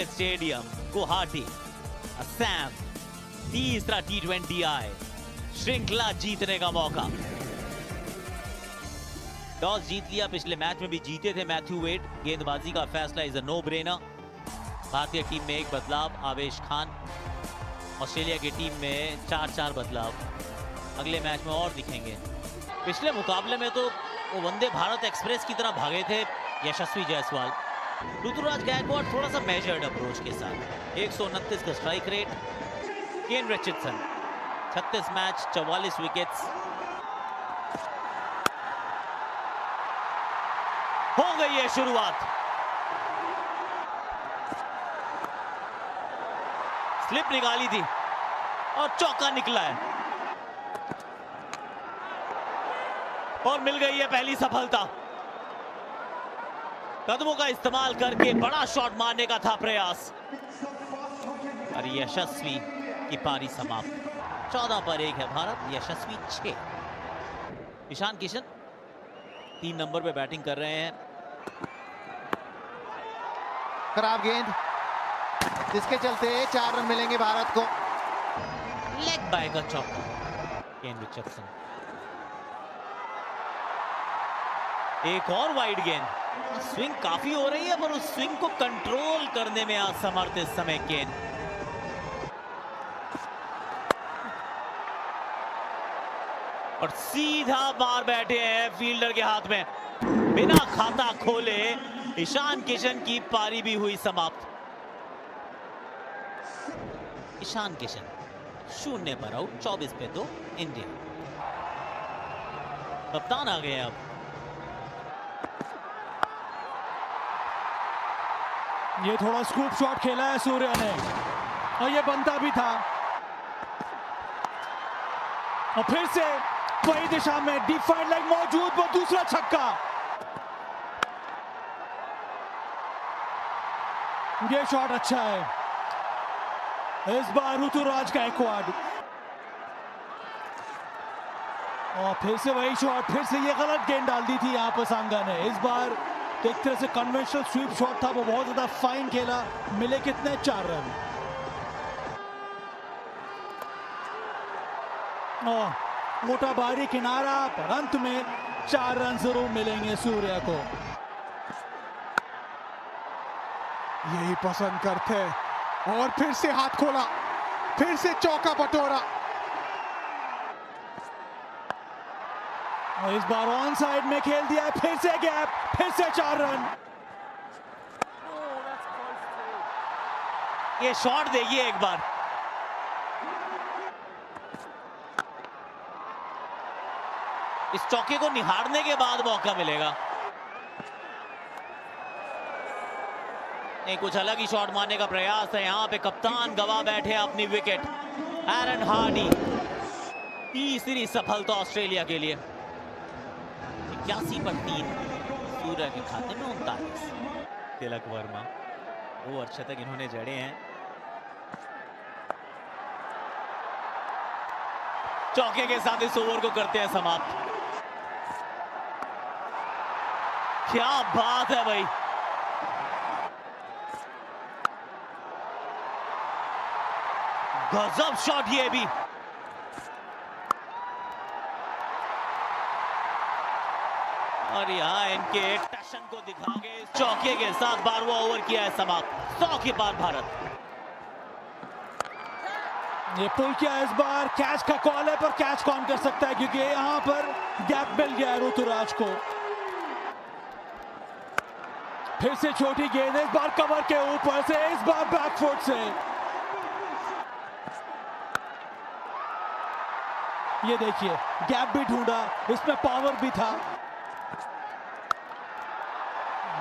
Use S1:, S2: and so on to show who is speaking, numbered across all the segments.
S1: Stadium Guwahati Assam तीसरा T20I श्रृंखला जीतने का मौका। टॉस जीत लिया, पिछले मैच में भी जीते थे मैथ्यू वेड। गेंदबाजी का फैसला इज अ नो ब्रेनर। भारतीय टीम में एक बदलाव, आवेश खान। ऑस्ट्रेलिया की टीम में 4-4 बदलाव अगले मैच में और दिखेंगे। पिछले मुकाबले में तो वो वंदे भारत एक्सप्रेस की तरह भागे थे यशस्वी जायसवाल। ऋतुराज गायकवाड़ थोड़ा सा मेजर्ड अप्रोच के साथ 129 का स्ट्राइक रेट। केन रिचर्डसन 36 मैच 44 विकेट्स। हो गई है शुरुआत। स्लिप निकाली थी और चौका निकला है और मिल गई है पहली सफलता। कदमों का इस्तेमाल करके बड़ा शॉट मारने का था प्रयास और यशस्वी की पारी समाप्त। 14 पर 1 है भारत, यशस्वी 6। ईशान किशन 3 नंबर पे बैटिंग कर रहे हैं।
S2: खराब गेंद, जिसके चलते 4 रन मिलेंगे भारत को।
S1: लेग बाय का चौका। केन रिचर्डसन एक और वाइड गेंद। स्विंग काफी हो रही है पर उस स्विंग को कंट्रोल करने में असमर्थ इस समय केन। और सीधा मार बैठे हैं फील्डर के हाथ में। बिना खाता खोले ईशान किशन की पारी भी हुई समाप्त। ईशान किशन 0 पर आउट, 24 पे 2 इंडिया। कप्तान आ गए अब।
S3: ये थोड़ा स्कूप शॉट खेला है सूर्या ने और ये बनता भी था। और फिर से वही दिशा में डिफाइंड लाइन मौजूद, वो दूसरा छक्का। ये शॉट अच्छा है इस बार ऋतुराज गायकवाड़। और फिर से वही शॉट, फिर से ये गलत गेंद डाल दी थी यहाँ पर सांगा ने। इस बार तो एक तरह से कन्वेंशनल स्वीप शॉट था, वो बहुत ज्यादा फाइन खेला। मिले कितने? 4 रन। मोटा बारी किनारा, पर अंत में 4 रन जरूर मिलेंगे सूर्या को।
S2: यही पसंद करते और फिर से हाथ खोला, फिर से चौका बटोरा।
S3: और इस बार ऑन साइड में खेल दिया, फिर से गैप, फिर से 4 रन।
S1: ये शॉट देखिए एक बार। इस चौके को निहारने के बाद मौका मिलेगा। कुछ अलग ही शॉट मारने का प्रयास है। यहां पे कप्तान गवा बैठे अपनी विकेट। एरन हार्डी, तीसरी सफलता ऑस्ट्रेलिया के लिए। 81 पर 3 सूर्य के खाते में 39। तिलक वर्मा 2 अर्धशतक इन्होंने जड़े हैं। चौके के साथ इस ओवर को करते हैं समाप्त। क्या बात है भाई। गजब शॉट ये भी। और यहाँ इनके टशन को दिखाएंगे। इस चौके के साथ 12वां ओवर किया है समाप्त। 100 के पार भारत।
S3: ये पुल किया इस बार। कैच का कॉल है पर कैच कौन कर सकता है, क्योंकि यहाँ पर गैप मिल गया है ऋतुराज को। फिर से छोटी गेंद, इस बार कवर के ऊपर से, इस बार बैकफुट से। ये देखिए गैप भी ढूंढा, इसमें पावर भी था।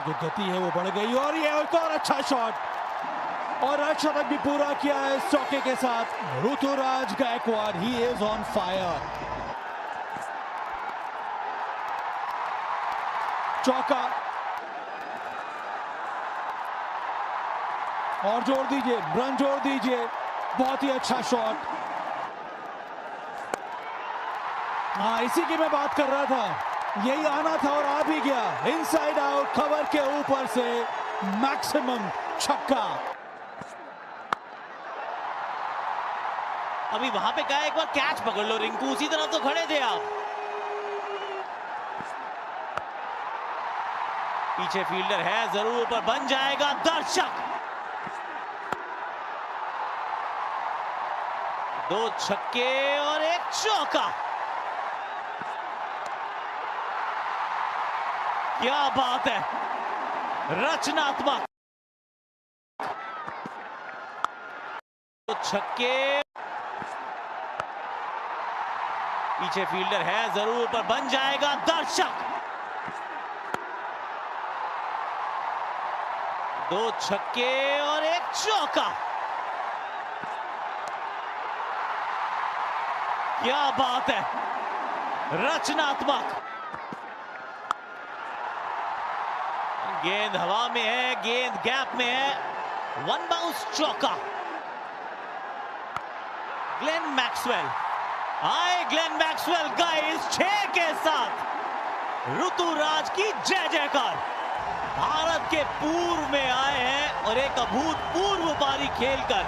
S3: जो गति है वो बढ़ गई और ये एक और अच्छा शॉट और अर्धशतक भी पूरा किया है इस चौके के साथ Ruturaj Gaikwad. He is on fire. चौका और जोड़ दीजिए, रन जोड़ दीजिए। बहुत ही अच्छा शॉट। हाँ, इसी की मैं बात कर रहा था। यही आना था और आ भी गया। इनसाइड आउट, कवर के ऊपर से मैक्सिमम छक्का।
S1: अभी वहां पे गया, एक बार कैच पकड़ लो रिंकू, उसी तरफ तो खड़े थे आप। पीछे फील्डर है जरूर, पर बन जाएगा दर्शक। 2 छक्के और 1 चौका। क्या बात है, रचनात्मक। 2 छक्के, पीछे फील्डर है जरूर, पर बन जाएगा दर्शक। 2 छक्के और 1 चौका। क्या बात है, रचनात्मक। गेंद हवा में है, गेंद गैप में है, 1 बाउंस चौका। ग्लेन मैक्सवेल आए, ग्लेन मैक्सवेल गाइस 6 के साथ ऋतुराज की जय जयकार। भारत के पूर्व में आए हैं और एक अभूतपूर्व पारी खेलकर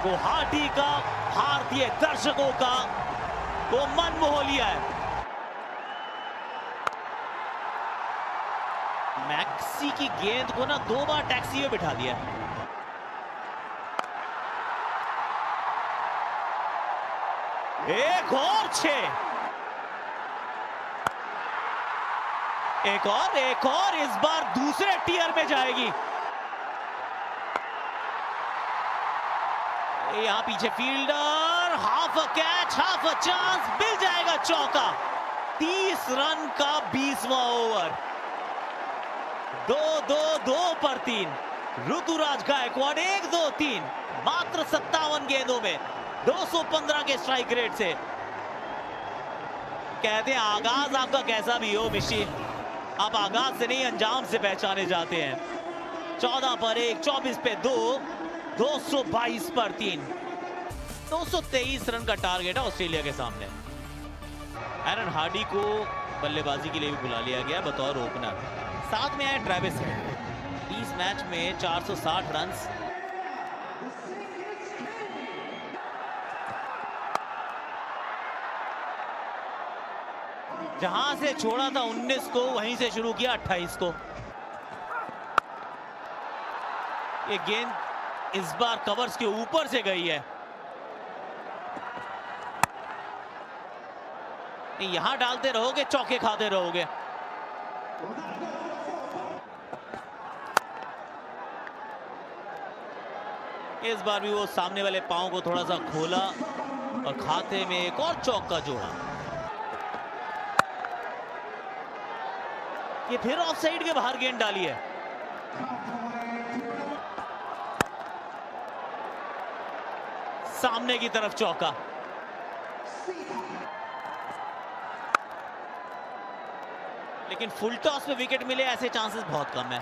S1: गुवाहाटी का, भारतीय दर्शकों का को मन मोह लिया है। मैक्सी की गेंद को ना 2 बार टैक्सी में बिठा दिया। एक और 6, एक और, इस बार दूसरे टियर में जाएगी। यहां पीछे fielder, half a catch, half a chance, मिल जाएगा चौका। 30 रन का 20वां ओवर। 2 पर 3। ऋतुराज गायकवाड़ 1, 2, 3, मात्र 57 गेंदों में 215 के स्ट्राइक रेट से। कहते हैं आगाज आपका कैसा भी हो मिशी, आप आगाज से नहीं अंजाम से पहचाने जाते हैं। 14 पर 1, 24 पे 2, 222 पर 3, 223 रन का टारगेट है ऑस्ट्रेलिया के सामने। एरन हार्डी को बल्लेबाजी के लिए भी बुला लिया गया बतौर ओपनर। साथ में है ट्रेविस हेड। 20 मैच में 460 रन। जहां से छोड़ा था 19 को, वहीं से शुरू किया 28 को। ये गेंद इस बार कवर्स के ऊपर से गई है। यहां डालते रहोगे, चौके खाते रहोगे। इस बार भी वो सामने वाले पांव को थोड़ा सा खोला और खाते में एक और चौका जोड़ा। ये फिर ऑफ साइड के बाहर गेंद डाली है। सामने की तरफ चौका। लेकिन फुल टॉस में विकेट मिले ऐसे चांसेस बहुत कम है।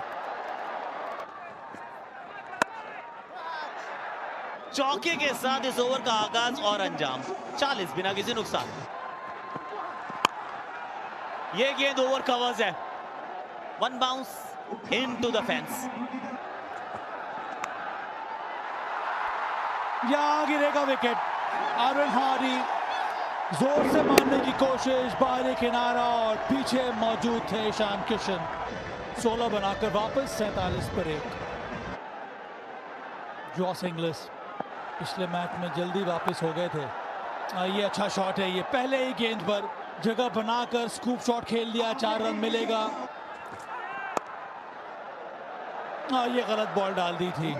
S1: चौके के साथ इस ओवर का आगाज और अंजाम। 40 बिना किसी नुकसान। ये गेंद ओवर कवर्स है। 1 बाउंस इनटू द फेंस।
S3: यहां गिरेगा विकेट। एरन हार्डी जोर से मारने की कोशिश, बाहरी किनारा और पीछे मौजूद थे ईशान किशन। 16 बनाकर वापस 47 पर 1। जॉस इंग्लिस पिछले मैच में जल्दी वापस हो गए थे। ये अच्छा शॉट है। ये पहले ही गेंद पर जगह बनाकर स्कूप शॉट खेल दिया। 4 रन मिलेगा। ये गलत बॉल डाल दी थी।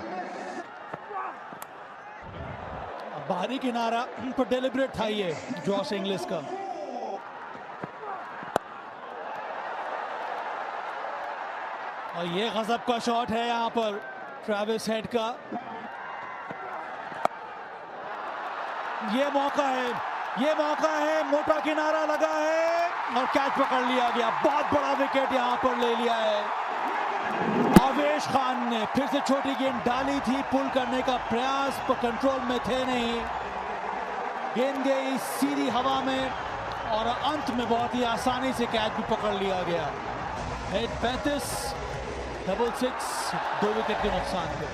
S3: बाहरी किनारा पर डेलिब्रेट था ये जॉस इंग्लिस का। और ये गजब का शॉट है यहां पर ट्रेविस हेड का। ये मौका है, मोटा किनारा लगा है और कैच पकड़ लिया गया। बहुत बड़ा विकेट यहां पर ले लिया है। आवेश खान ने फिर से छोटी गेंद डाली थी, पुल करने का प्रयास, पर कंट्रोल में थे नहीं। गेंद गई सीधी हवा में और अंत में बहुत ही आसानी से कैच भी पकड़ लिया गया। हेड 35, डबल 6, 2 विकेट के नुकसान पे।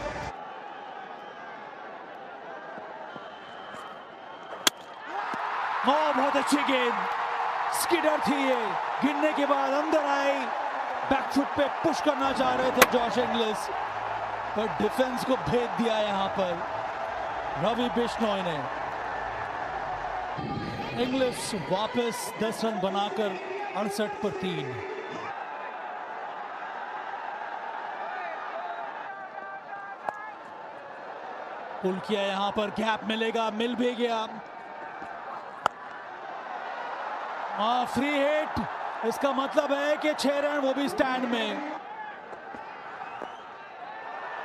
S3: बहुत अच्छी गेंद, स्किडर थी ये, गिरने के बाद अंदर आई, बैकफुट पे पुश करना चाह रहे थे जॉश इंग्लिश, पर डिफेंस को भेद दिया यहां पर रवि बिश्नोई ने। इंग्लिश वापस 10 रन बनाकर 68 पर 3। पुल किया, यहां पर गैप मिलेगा, मिल भी गया। फ्री हिट, इसका मतलब है कि 6 रन, वो भी स्टैंड में।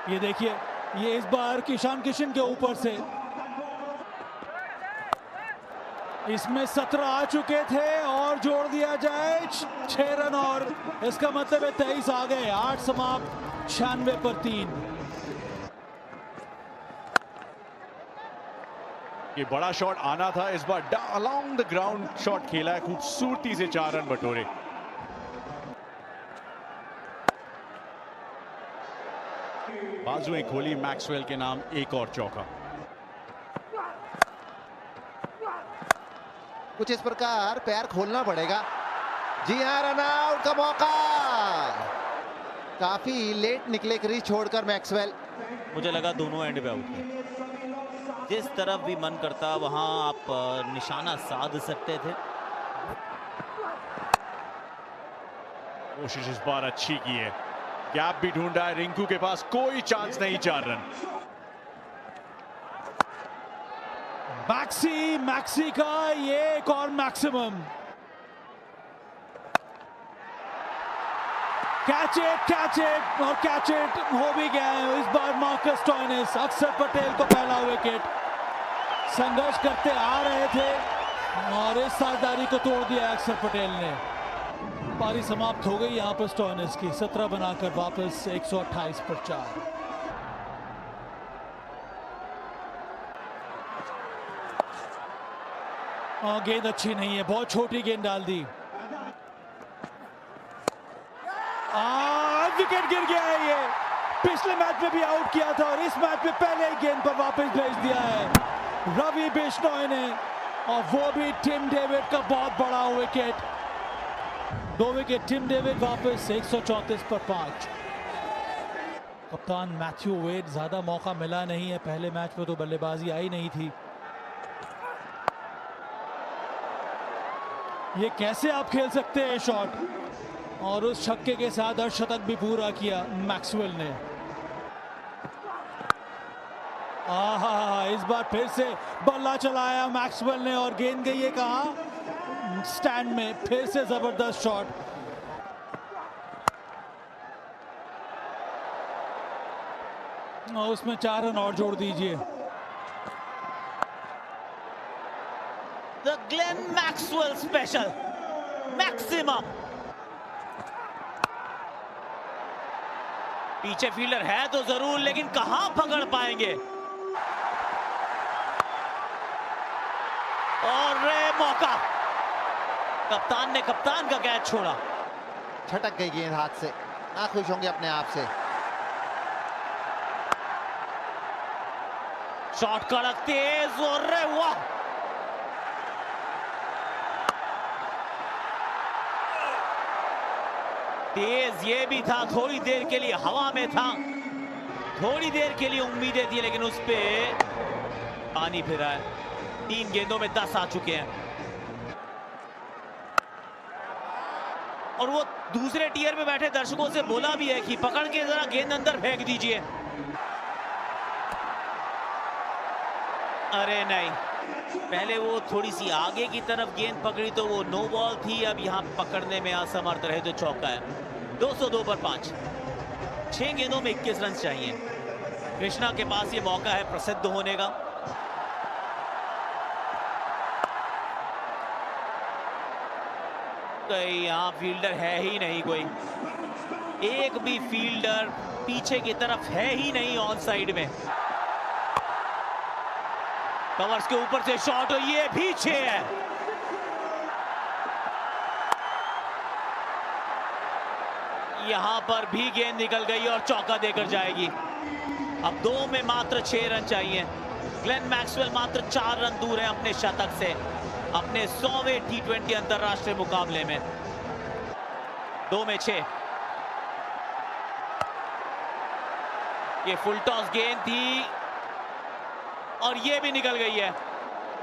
S3: ये देखिए, ये इस बार किशान किशन के ऊपर से, इसमें 17 आ चुके थे और जोड़ दिया जाए 6 रन, और इसका मतलब है 23 आ गए। 8 समाप्त, 96 पर 3।
S4: ये बड़ा शॉट आना था, इस बार अलोंग द ग्राउंड शॉट खेला है, खूबसूरती से 4 रन बटोरे। बाजुएं खोली मैक्सवेल के नाम, एक और चौका।
S5: कुछ इस प्रकार पैर खोलना पड़ेगा। जी हाँ, रन आउट का मौका, काफी लेट निकले क्रीज छोड़कर मैक्सवेल।
S1: मुझे लगा दोनों एंड पे आउट है, जिस तरफ भी मन करता वहां आप निशाना साध सकते थे।
S4: कोशिश इस बार अच्छी की है, गैप भी ढूंढा है, रिंकू के पास कोई चांस नहीं। 4 रन।
S3: मैक्सी का ये एक और मैक्सिमम। कैच इट और कैच इट हो भी गया है इस बार। मार्कस स्टोइनिस, अक्षर पटेल को पहला विकेट। संघर्ष करते आ रहे थे और इस साझेदारी को तोड़ दिया अक्षर पटेल ने। पारी समाप्त हो गई यहां पर स्टोइनिस की, 17 बनाकर वापस 128 पर 4। गेंद अच्छी नहीं है, बहुत छोटी गेंद डाल दी। विकेट गिर गया है ये। पिछले मैच में भी आउट किया था और इस मैच में पहले ही गेंद पर वापस भेज दिया है रवि बिश्नोई ने, और वो भी टिम डेविड का बहुत बड़ा विकेट। 2 विकेट टिम डेविड, वापस 134 पर 5। कप्तान मैथ्यू वेड, ज्यादा मौका मिला नहीं है, पहले मैच में तो बल्लेबाजी आई नहीं थी। ये कैसे आप खेल सकते हैं शॉट, और उस छक्के के साथ अर्धशतक भी पूरा किया मैक्सवेल ने। इस बार फिर से बल्ला चलाया मैक्सवेल ने और गेंद गई है कहां, स्टैंड में। फिर से जबरदस्त शॉट। उसमें 4 रन और जोड़ दीजिए।
S1: The Glenn Maxwell special, maximum। पीछे फील्डर है तो जरूर, लेकिन कहां पकड़ पाएंगे। और मौका, कप्तान ने कप्तान का कैच छोड़ा।
S5: छटक गई गेंद हाथ से, ना खुश होंगे अपने आप से।
S1: शॉट कड़क तेज, और वाह, तेज ये भी था, थोड़ी देर के लिए हवा में था, थोड़ी देर के लिए उम्मीदें थी, लेकिन उस पे पानी फिरा है। 3 गेंदों में 10 आ चुके हैं, और वो दूसरे टियर पे बैठे दर्शकों से बोला भी है कि पकड़ के जरा गेंद अंदर फेंक दीजिए। अरे नहीं, पहले वो थोड़ी सी आगे की तरफ गेंद पकड़ी तो वो नो बॉल थी, अब यहाँ पकड़ने में असमर्थ रहे तो चौका है। 202 पर 5, 6 गेंदों में 21 रन चाहिए। कृष्णा के पास ये मौका है प्रसिद्ध होने का। यहाँ फील्डर है ही नहीं कोई, एक भी फील्डर पीछे की तरफ है ही नहीं ऑन साइड में। कवर्स के ऊपर से शॉट, और ये भी 6 है। यहां पर भी गेंद निकल गई और चौका देकर जाएगी। अब 2 में मात्र 6 रन चाहिए। ग्लेन मैक्सवेल मात्र 4 रन दूर है अपने शतक से। अपने 100वें T20 अंतरराष्ट्रीय मुकाबले में। 2 में 6। ये फुल टॉस गेंद थी और ये भी निकल गई है,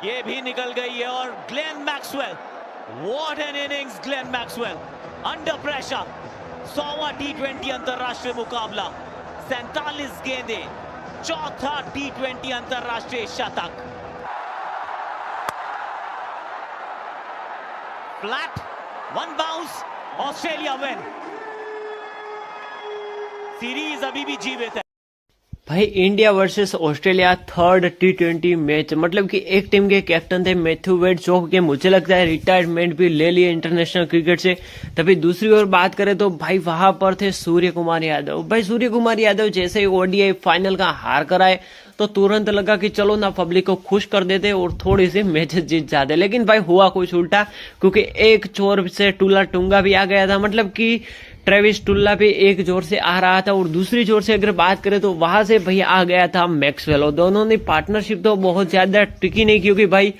S1: ये भी निकल गई है। और Glenn Maxwell, what an innings Glenn Maxwell, under pressure. 100वां T20 अंतरराष्ट्रीय मुकाबला, 47 गेंदें, चौथा T20 अंतरराष्ट्रीय शतक। Flat, 1 bounce, Australia win. Series अभी भी जीवित है।
S6: भाई India versus Australia 3rd T20 match, मतलब कि एक टीम के कैप्टन थे मैथ्यू वेड, जो कि मुझे लगता है रिटायरमेंट भी ले लिए इंटरनेशनल क्रिकेट से। तभी दूसरी ओर बात करें तो भाई वहां पर थे सूर्य कुमार यादव। भाई सूर्य कुमार यादव जैसे ही ODI फाइनल का हार कराए तो तुरंत लगा कि चलो ना पब्लिक को खुश कर देते और थोड़ी सी मैचेस जीत जाते, लेकिन भाई हुआ कुछ उल्टा, क्योंकि एक छोर से टूला टूंगा भी आ गया था। मतलब कि ट्रेविस टुल्ला पे एक जोर से आ रहा था और दूसरी जोर से अगर बात करें तो वहां से भाई आ गया था मैक्सवेल। और दोनों ने पार्टनरशिप तो बहुत ज्यादा टिकी नहीं, क्योंकि भाई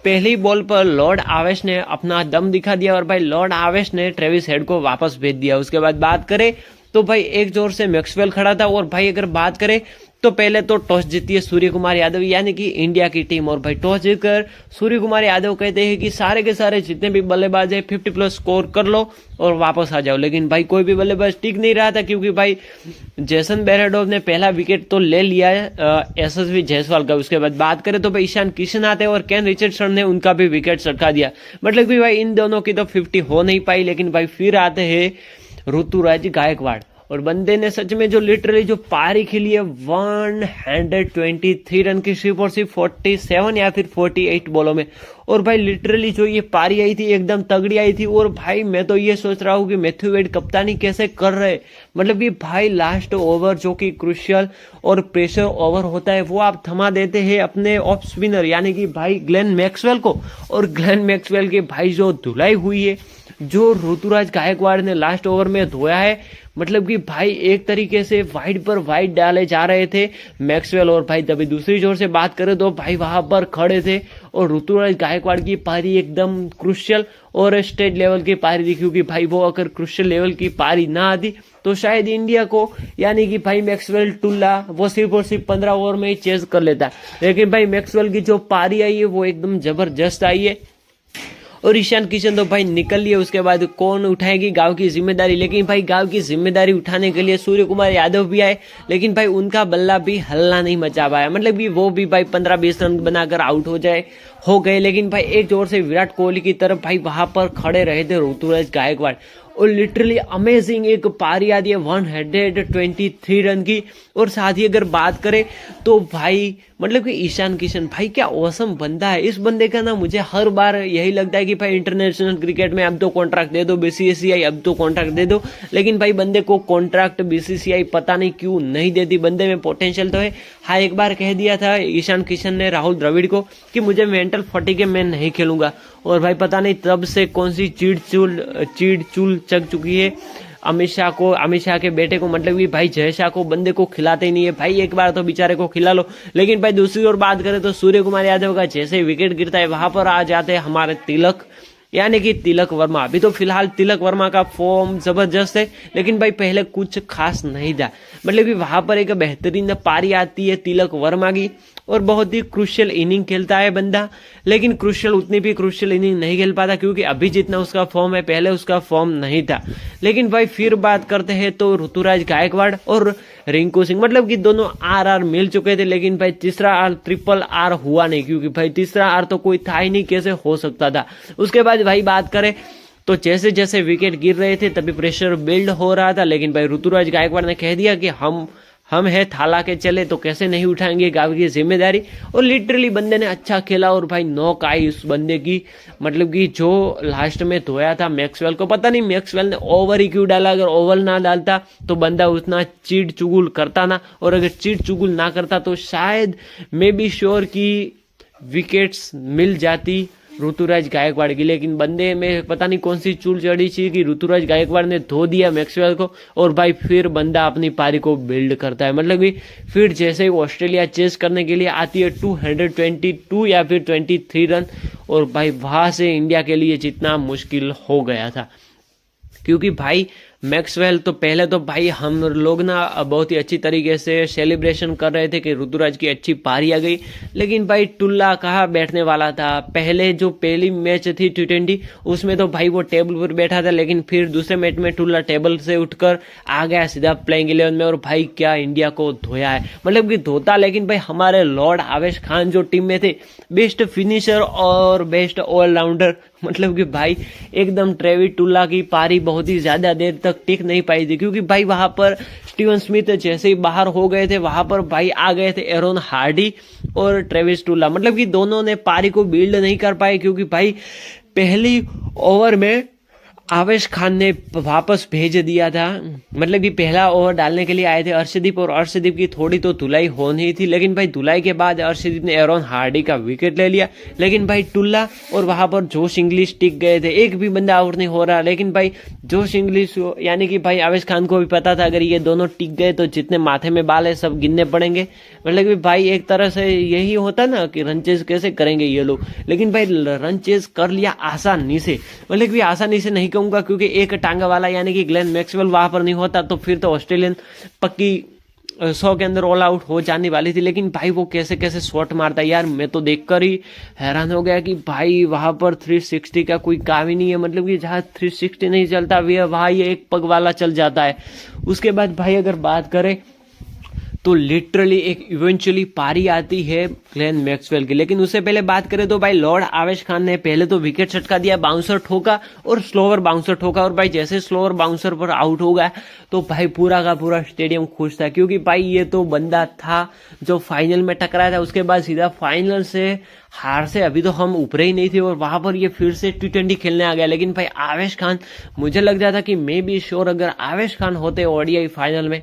S6: पहली बॉल पर लॉर्ड आवेश ने अपना दम दिखा दिया और भाई लॉर्ड आवेश ने ट्रेविस हेड को वापस भेज दिया। उसके बाद बात करें तो भाई एक जोर से मैक्सवेल खड़ा था और भाई अगर बात करें तो पहले तो टॉस जीती है सूर्य कुमार यादव यानी कि इंडिया की टीम। और भाई टॉस जीतकर सूर्य कुमार यादव कहते हैं कि सारे के सारे जितने भी बल्लेबाज है 50+ स्कोर कर लो और वापस आ जाओ। लेकिन भाई कोई भी बल्लेबाज टिक नहीं रहा था, क्योंकि भाई जेसन बेरेडोव ने पहला विकेट तो ले लिया है यशस्वी जायसवाल का। उसके बाद बात करें तो भाई ईशान किशन आते और केन रिचर्डसन ने उनका भी विकेट सटका दिया। मतलब कि भाई इन दोनों की तो 50 हो नहीं पाई। लेकिन भाई फिर आते हैं ऋतुराज गायकवाड़ और बंदे ने सच में जो लिटरली जो पारी खेली है 123 रन की, सिर्फ और सिर्फ 47 या फिर 48 बॉलों में। और भाई लिटरली जो ये पारी आई थी एकदम तगड़ी आई थी। और भाई मैं तो ये सोच रहा हूँ कि मैथ्यू वेड कप्तानी कैसे कर रहे, मतलब कि भाई लास्ट ओवर जो कि क्रुशियल और प्रेशर ओवर होता है वो आप थमा देते हैं अपने ऑफ स्पिनर यानी कि भाई ग्लेन मैक्सवेल को। और ग्लेन मैक्सवेल की भाई जो धुलाई हुई है, जो ऋतुराज गायकवाड़ ने लास्ट ओवर में धोया है, मतलब कि भाई एक तरीके से वाइड पर वाइड डाले जा रहे थे मैक्सवेल। और भाई तभी दूसरी जोर से बात करें तो भाई वहां पर खड़े थे और ऋतुराज गायकवाड़ की पारी एकदम क्रुशियल और स्टेट लेवल की पारी थी, क्योंकि भाई वो अगर क्रुशियल लेवल की पारी ना आती तो शायद इंडिया को यानी कि भाई मैक्सवेल टुल्ला वो सिर्फ और सिर्फ 15 ओवर में ही चेज कर लेता। लेकिन भाई मैक्सवेल की जो पारी आई है वो एकदम जबरदस्त आई है। और ईशान किशन तो भाई निकल लिए, उसके बाद कौन उठाएगी गांव की जिम्मेदारी। लेकिन भाई गांव की जिम्मेदारी उठाने के लिए सूर्य कुमार यादव भी आए, लेकिन भाई उनका बल्ला भी हल्ला नहीं मचा पाया। मतलब कि वो भी भाई 15-20 रन बनाकर आउट हो गए। लेकिन भाई एक जोर से विराट कोहली की तरफ भाई वहां पर खड़े रहे थे ऋतुराज गायकवाड़ और लिटरली अमेजिंग एक पारी आती है 123 रन की। और साथ ही अगर बात करें तो भाई मतलब कि ईशान किशन भाई क्या औसम बंदा है। इस बंदे का ना मुझे हर बार यही लगता है कि भाई इंटरनेशनल क्रिकेट में अब तो कॉन्ट्रैक्ट दे दो BCCI, अब तो कॉन्ट्रैक्ट दे दो। लेकिन भाई बंदे को कॉन्ट्रैक्ट BCCI पता नहीं क्यों नहीं देती। बंदे में पोटेंशियल तो है। हाँ एक बार कह दिया था ईशान किशन ने राहुल द्रविड़ को कि मुझे मेंटल फटीग है, मैं नहीं खेलूंगा। और भाई पता नहीं तब से कौन सी चीड़ चूल चग चुकी है अमित शाह के बेटे को, मतलब कि भाई जय शाह को बंदे को खिलाते ही नहीं है। भाई एक बार तो बेचारे को खिला लो। लेकिन भाई दूसरी ओर बात करें तो सूर्य कुमार यादव का जैसे विकेट गिरता है वहां पर आ जाते हैं हमारे तिलक यानी कि तिलक वर्मा। अभी तो फिलहाल तिलक वर्मा का फॉर्म जबरदस्त है, लेकिन भाई पहले कुछ खास नहीं था। मतलब कि वहां पर एक बेहतरीन पारी आती है तिलक वर्मा की और बहुत ही क्रुशियल इनिंग खेलता है बंदा। लेकिन उतनी भी क्रुशियल इनिंग नहीं खेल पाता, क्योंकि अभी जितना उसका फॉर्म है पहले उसका फॉर्म नहीं था। लेकिन भाई फिर बात करते हैं तो ऋतुराज गायकवाड़ और रिंकू सिंह, मतलब कि दोनों RR मिल चुके थे। लेकिन भाई तीसरा R RRR हुआ नहीं, क्योंकि भाई तीसरा R तो कोई था ही नहीं, कैसे हो सकता था। उसके बाद भाई बात करें तो जैसे जैसे विकेट गिर रहे थे तभी प्रेशर बिल्ड हो रहा था। लेकिन भाई ऋतुराज गायकवाड़ ने कह दिया कि हम है थाला के चले तो कैसे नहीं उठाएंगे गांव की जिम्मेदारी। और लिटरली बंदे ने अच्छा खेला और भाई नॉक आई उस बंदे की, मतलब कि जो लास्ट में धोया था मैक्सवेल को। पता नहीं मैक्सवेल ने ओवर ही क्यों डाला, अगर ओवर ना डालता तो बंदा उतना चीड़ चुगुल करता ना, और अगर चीड़ चुगुल ना करता तो शायद मैं भी श्योर कि विकेट्स मिल जाती ऋतुराज गायकवाड़ की, लेकिन बंदे में पता नहीं कौन सी चूल चढ़ी थी कि ऋतुराज गायकवाड़ ने धो दिया मैक्सवेल को, और भाई फिर बंदा अपनी पारी को बिल्ड करता है। मतलब कि फिर जैसे ही ऑस्ट्रेलिया चेस करने के लिए आती है 222 या फिर 23 रन, और भाई वहां से इंडिया के लिए जितना मुश्किल हो गया था, क्योंकि भाई मैक्सवेल तो पहले तो भाई हम लोग ना बहुत ही अच्छी तरीके से सेलिब्रेशन कर रहे थे कि ऋतुराज की अच्छी पारी आ गई, लेकिन भाई टुल्ला कहाँ बैठने वाला था। पहली मैच थी T20 उसमें तो भाई वो टेबल पर बैठा था, लेकिन फिर दूसरे मैच में टुल्ला टेबल से उठकर आ गया सीधा प्लेइंग 11 में, और भाई क्या इंडिया को धोया है। मतलब कि धोता, लेकिन भाई हमारे लॉर्ड आवेश खान जो टीम में थे, बेस्ट फिनिशर और बेस्ट ऑलराउंडर, मतलब कि भाई एकदम ट्रेविस टुल्ला की पारी बहुत ही ज्यादा देर तक टिक नहीं पाई थी, क्योंकि भाई वहां पर स्टीवन स्मिथ जैसे ही बाहर हो गए थे, वहां पर भाई आ गए थे एरोन हार्डी और ट्रेविस टुल्ला। मतलब कि दोनों ने पारी को बिल्ड नहीं कर पाए, क्योंकि भाई पहली ओवर में आवेश खान ने वापस भेज दिया था। मतलब कि पहला ओवर डालने के लिए आए थे अर्शदीप, और अर्शदीप की थोड़ी तो धुलाई होनी थी, लेकिन भाई धुलाई के बाद अर्शदीप ने एरोन हार्डी का विकेट ले लिया, लेकिन भाई टुल्ला और वहां पर जोश इंग्लिश टिक गए थे, एक भी बंदा आउट नहीं हो रहा। लेकिन भाई जोश इंग्लिश यानी कि भाई आवेश खान को भी पता था अगर ये दोनों टिक गए तो जितने माथे में बाल है सब गिनने पड़ेंगे। मतलब कि भाई एक तरह से यही होता ना कि रन चेज कैसे करेंगे ये लोग, लेकिन भाई रन चेज कर लिया आसानी से। मतलब कि आसानी से नहीं कहूंगा, क्योंकि एक टांगा वाला यानी कि ग्लेन मैक्सवेल वहां पर नहीं होता तो फिर तो ऑस्ट्रेलियन पक्की 100 के अंदर ऑल आउट हो जाने वाली थी। लेकिन भाई वो कैसे कैसे शॉट मारता है यार, मैं तो देखकर ही हैरान हो गया कि भाई वहां पर 360 का कोई काम ही नहीं है। मतलब कि जहां 360 नहीं चलता वहां ये एक पग वाला चल जाता है। उसके बाद भाई अगर बात करें तो लिटरली एक इवेंचुअली पारी आती है ग्लेन मैक्सवेल की, लेकिन उससे पहले बात करें तो भाई लॉर्ड आवेश खान ने पहले तो विकेट छटका दिया, बाउंसर ठोका और स्लोअर बाउंसर ठोका, और भाई जैसे स्लोअर बाउंसर पर आउट हो गया तो भाई पूरा का पूरा स्टेडियम खुश था, क्योंकि भाई ये तो बंदा था जो फाइनल में टकराया था, उसके बाद सीधा फाइनल से हार से अभी तो हम ऊपर ही नहीं थे और वहां पर ये फिर से T20 खेलने आ गया। लेकिन भाई आवेश खान, मुझे लग रहा था कि मैं भी श्योर अगर आवेश खान होते ODI फाइनल में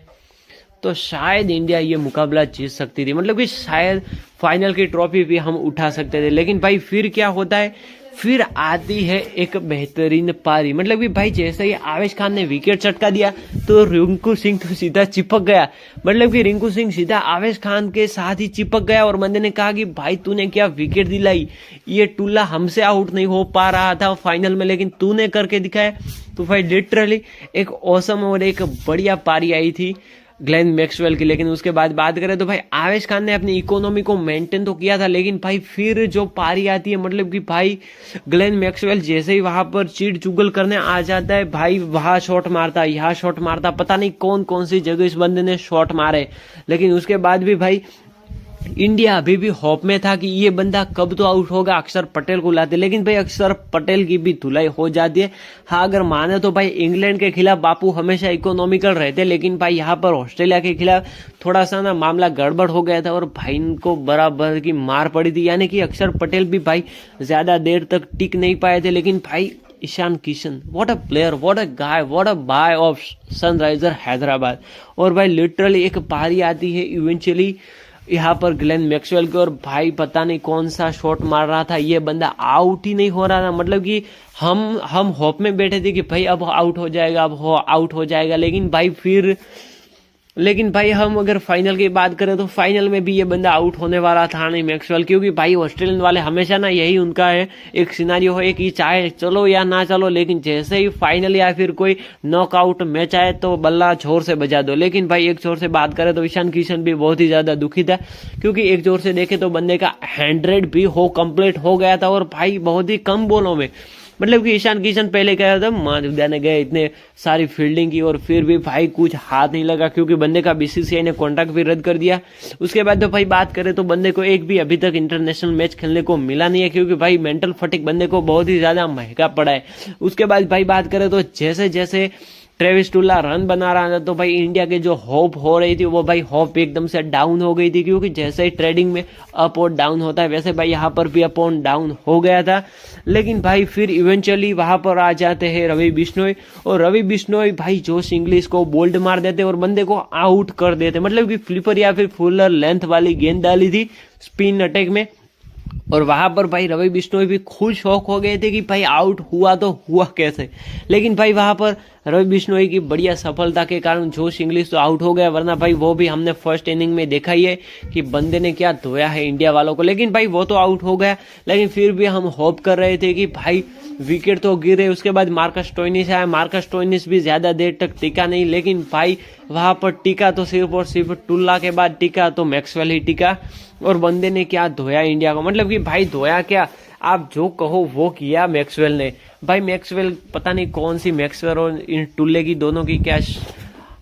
S6: तो शायद इंडिया ये मुकाबला जीत सकती थी, मतलब कि शायद फाइनल की ट्रॉफी भी हम उठा सकते थे। लेकिन भाई फिर क्या होता है, फिर आती है एक बेहतरीन पारी। मतलब कि भाई जैसे ही आवेश खान ने विकेट चटका दिया तो रिंकू सिंह तो सीधा चिपक गया। मतलब कि रिंकू सिंह सीधा आवेश खान के साथ ही चिपक गया और बंदे ने कहा कि भाई तूने क्या विकेट दिलाई, ये टुल्ला हमसे आउट नहीं हो पा रहा था फाइनल में, लेकिन तूने करके दिखाया। तो भाई लिटरली एक ऑसम और एक बढ़िया पारी आई थी ग्लेन मैक्सवेल की। लेकिन उसके बाद बात करें तो भाई आवेश खान ने अपनी इकोनॉमी को मेंटेन तो किया था, लेकिन भाई फिर जो पारी आती है, मतलब कि भाई ग्लेन मैक्सवेल जैसे ही वहां पर चीट चुगल करने आ जाता है, भाई वहां शॉट मारता, यहाँ शॉट मारता, पता नहीं कौन कौन सी जगह इस बंदे ने शॉट मारे। लेकिन उसके बाद भी भाई इंडिया अभी भी होप में था कि ये बंदा कब तो आउट होगा, अक्षर पटेल को लाते, लेकिन भाई अक्षर पटेल की भी धुलाई हो जाती है। हाँ अगर माने तो भाई इंग्लैंड के खिलाफ बापू हमेशा इकोनॉमिकल रहते, लेकिन भाई यहाँ पर ऑस्ट्रेलिया के खिलाफ थोड़ा सा ना मामला गड़बड़ हो गया था और भाई इनको बराबर की मार पड़ी थी। यानी कि अक्षर पटेल भी भाई ज्यादा देर तक टिक नहीं पाए थे। लेकिन भाई Ishan Kishan, what a player, what a guy, what a buy of Sunriser Hyderabad. और भाई लिटरली एक पारी आती है इवेंचुअली यहाँ पर ग्लेन मैक्सवेल के, और भाई पता नहीं कौन सा शॉट मार रहा था, ये बंदा आउट ही नहीं हो रहा था। मतलब कि हम होप में बैठे थे कि भाई अब आउट हो जाएगा, अब आउट हो जाएगा। लेकिन भाई हम अगर फाइनल की बात करें तो फाइनल में भी ये बंदा आउट होने वाला था नहीं मैक्सवेल, क्योंकि भाई ऑस्ट्रेलियन वाले हमेशा ना यही उनका है, एक सिनारियो है कि चाहे चलो या ना चलो, लेकिन जैसे ही फाइनल या फिर कोई नॉकआउट मैच आए तो बल्ला जोर से बजा दो। लेकिन भाई एक जोर से बात करें तो ईशान किशन भी बहुत ही ज्यादा दुखी था, क्योंकि एक जोर से देखे तो बंदे का 100 भी कंप्लीट हो गया था, और भाई बहुत ही कम बॉलों में। मतलब कि ईशान किशन पहले कह रहा था माधुदा ने गए इतने सारी फील्डिंग की और फिर भी भाई कुछ हाथ नहीं लगा, क्योंकि बंदे का BCCI ने कॉन्ट्रैक्ट भी रद्द कर दिया। उसके बाद तो भाई बात करें तो बंदे को एक भी अभी तक इंटरनेशनल मैच खेलने को मिला नहीं है, क्योंकि भाई मेंटल फटिक बंदे को बहुत ही ज्यादा महंगा पड़ा है। उसके बाद भाई बात करें तो जैसे जैसे ट्रेविस टुल्ला रन बना रहा था तो भाई इंडिया के जो होप हो रही थी वो भाई होप एकदम से डाउन हो गई थी, क्योंकि जैसे ही ट्रेडिंग में अप और डाउन होता है वैसे भाई यहाँ पर भी अप और डाउन हो गया था। लेकिन भाई फिर इवेंचुअली वहां पर आ जाते हैं रवि बिश्नोई, और रवि बिश्नोई भाई जोश इंग्लिश को बोल्ड मार देते और बंदे को आउट कर देते। मतलब कि फ्लिपर या फिर फुलर लेंथ वाली गेंद डाली थी स्पिन अटैक में, और वहां पर भाई रवि बिश्नोई भी खुद शौक हो गए थे कि भाई आउट हुआ तो हुआ कैसे, लेकिन भाई वहां पर रवि बिश्नोई की बढ़िया सफलता के कारण जोश इंग्लिश तो आउट हो गया, वरना भाई वो भी हमने फर्स्ट इनिंग में देखा ही है कि बंदे ने क्या धोया है इंडिया वालों को। लेकिन भाई वो तो आउट हो गया, लेकिन फिर भी हम होप कर रहे थे कि भाई विकेट तो गिरे। उसके बाद मार्कस स्टोइनिस आया, मार्कस स्टोइनिस भी ज्यादा देर तक टिका नहीं, लेकिन भाई वहां पर टिका तो सिर्फ और सिर्फ टुल्ला के बाद टिका तो मैक्सवेल ही टिका, और बंदे ने क्या धोया इंडिया को। मतलब कि भाई धोया क्या, आप जो कहो वो किया मैक्सवेल ने। भाई मैक्सवेल पता नहीं कौन सी मैक्सवेल और इन टुल्ले की दोनों की क्या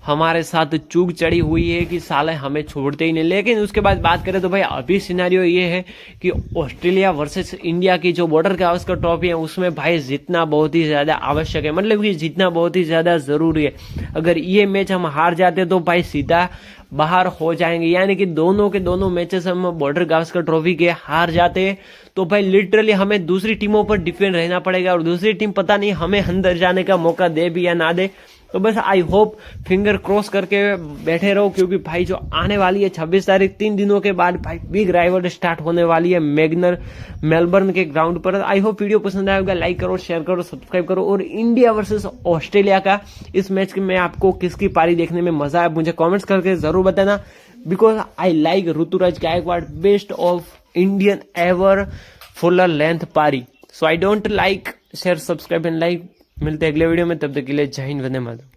S6: हमारे साथ चूक चढ़ी हुई है कि साले हमें छोड़ते ही नहीं। लेकिन उसके बाद बात करें तो भाई अभी सिनेरियो ये है कि ऑस्ट्रेलिया वर्सेस इंडिया की जो बॉर्डर गावस्कर ट्रॉफी है उसमें भाई जीतना बहुत ही ज्यादा आवश्यक है, मतलब कि जीतना बहुत ही ज्यादा जरूरी है। अगर ये मैच हम हार जाते तो भाई सीधा बाहर हो जाएंगे, यानी कि दोनों के दोनों मैचेस हम बॉर्डर गावस्कर ट्रॉफी के हार जाते हैं तो भाई लिटरली हमें दूसरी टीमों पर डिपेंड रहना पड़ेगा, और दूसरी टीम पता नहीं हमें अंदर जाने का मौका दे भी या ना दे। तो बस आई होप फिंगर क्रॉस करके बैठे रहो, क्योंकि भाई जो आने वाली है 26 तारीख 3 दिनों के बाद भाई बिग राइवल स्टार्ट होने वाली है मेलबर्न के ग्राउंड पर। आई होप वीडियो पसंद आएगा, लाइक करो, शेयर करो, सब्सक्राइब करो। और इंडिया वर्सेस ऑस्ट्रेलिया का इस मैच में आपको किसकी पारी देखने में मजा आया मुझे कॉमेंट्स करके जरूर बताना, because I like Ruturaj Gaikwad best of Indian ever fuller length पारी। So I don't like, share, subscribe and like. मिलते हैं अगले वीडियो में, तब तक के लिए जय हिंद, वंदे मातरम।